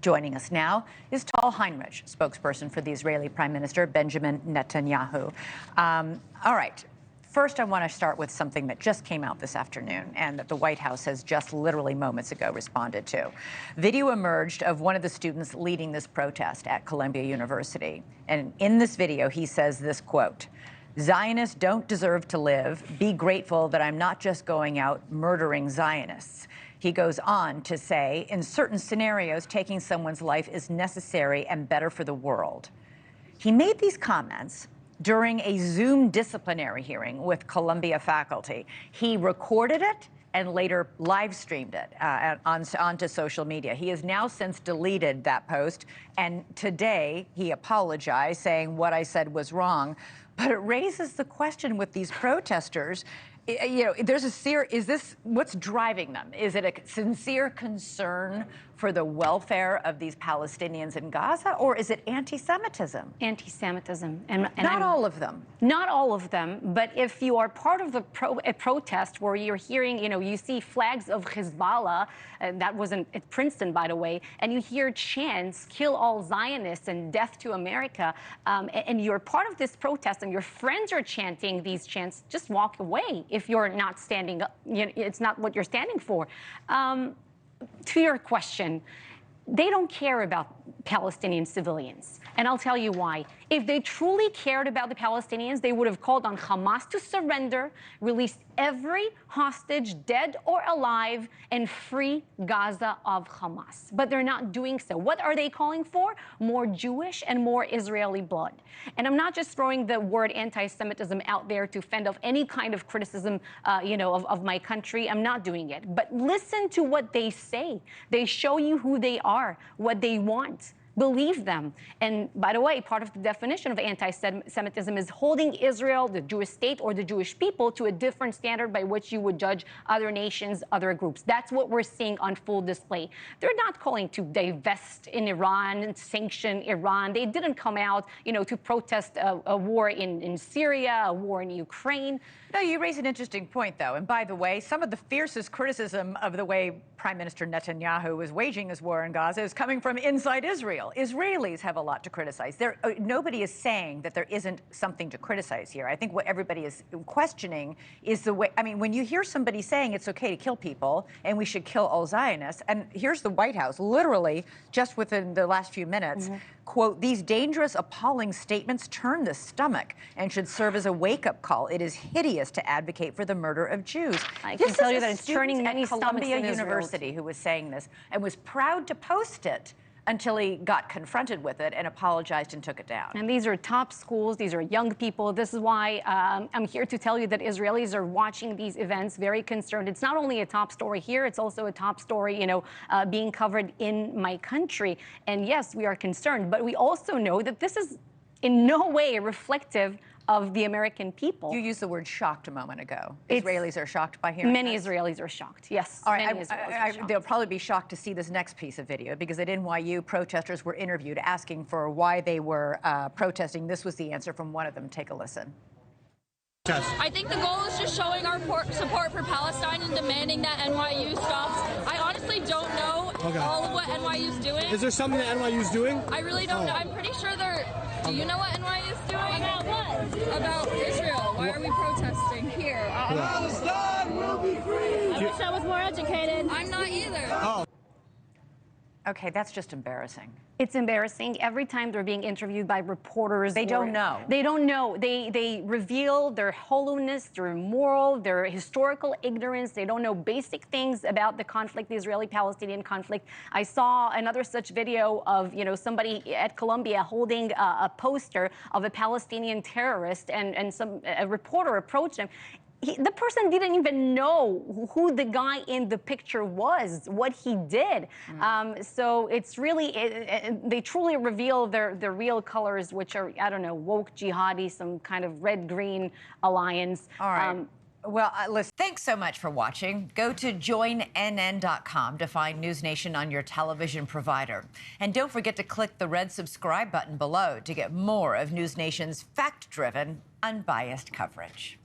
Joining us now is Tal Heinrich, spokesperson for the Israeli Prime Minister Benjamin Netanyahu. All right. First, I want to start with something that just came out this afternoon and that the White House has just literally moments ago responded to. Video emerged of one of the students leading this protest at Columbia University. And in this video, he says this quote, "Zionists don't deserve to live. Be grateful that I'm not just going out murdering Zionists." He goes on to say, in certain scenarios, taking someone's life is necessary and better for the world. He made these comments during a Zoom disciplinary hearing with Columbia faculty. He recorded it and later live streamed it onto social media. He has now since deleted that post, and today he apologized, saying what I said was wrong. But it raises the question with these protesters, you know, is this what's driving them? Is it a sincere concern for the welfare of these Palestinians in Gaza, or is it anti-Semitism? Anti-Semitism. And not all of them. Not all of them, but if you are part of a protest where you're hearing, you know, you see flags of Hezbollah, that wasn't at Princeton, by the way, and you hear chants, kill all Zionists and death to America, and you're part of this protest and your friends are chanting these chants, just walk away if you're not standing up. You know, it's not what you're standing for. To your question, they don't care about Palestinian civilians. And I'll tell you why. If they truly cared about the Palestinians, they would have called on Hamas to surrender, release every hostage, dead or alive, and free Gaza of Hamas. But they're not doing so. What are they calling for? More Jewish and more Israeli blood. And I'm not just throwing the word anti-Semitism out there to fend off any kind of criticism, of my country. I'm not doing it. But listen to what they say. They show you who they are, what they want. Believe them. And by the way, part of the definition of anti-Semitism is holding Israel, the Jewish state, or the Jewish people to a different standard by which you would judge other nations, other groups. That's what we're seeing on full display. They're not calling to divest in Iran and sanction Iran. They didn't come out, to protest a war in Syria, a war in Ukraine. No, you raise an interesting point, though. And by the way, some of the fiercest criticism of the way Prime Minister Netanyahu is waging his war in Gaza is coming from inside Israel. Israelis have a lot to criticize. Nobody is saying that there isn't something to criticize here. I think what everybody is questioning is the way, when you hear somebody saying it's okay to kill people and we should kill all Zionists, and here's the White House, literally, just within the last few minutes, quote, "These dangerous, appalling statements turn the stomach and should serve as a wake-up call. It is hideous to advocate for the murder of Jews." I can tell you that it's turning many stomachs in Columbia University who was saying this and was proud to post it until he got confronted with it and apologized and took it down. And these are top schools. These are young people. This is why I'm here to tell you that Israelis are watching these events very concerned. It's not only a top story here, it's also a top story, being covered in my country. And yes, we are concerned, but we also know that this is in no way reflective of the American people. You used the word shocked a moment ago. Israelis are shocked by hearing Many this? Israelis are shocked, yes. All right, they'll probably be shocked to see this next piece of video because at NYU, protesters were interviewed asking for why they were protesting. This was the answer from one of them. Take a listen. I think the goal is just showing our support for Palestine and demanding that NYU stops. I honestly don't know all of what NYU is doing. Is there something that NYU is doing? I really don't know. I'm pretty sure they're... Do you know what NYU is doing? About what? About Israel. Why are we protesting here? Palestine will be free! I wish I was more educated. I'm not either. Oh. Okay, that's just embarrassing. It's embarrassing. Every time they're being interviewed by reporters, they don't know. They don't know. They reveal their hollowness, their moral, their historical ignorance. They don't know basic things about the conflict, the Israeli-Palestinian conflict. I saw another such video of somebody at Columbia holding a poster of a Palestinian terrorist, and a reporter approached him. The person didn't even know who the guy in the picture was, what he did. So it's really, they truly reveal their real colors, which are, I don't know, woke jihadi, some kind of red-green alliance. All right. Well, listen, thanks so much for watching. Go to joinnn.com to find NewsNation on your television provider. And don't forget to click the red subscribe button below to get more of NewsNation's fact-driven, unbiased coverage.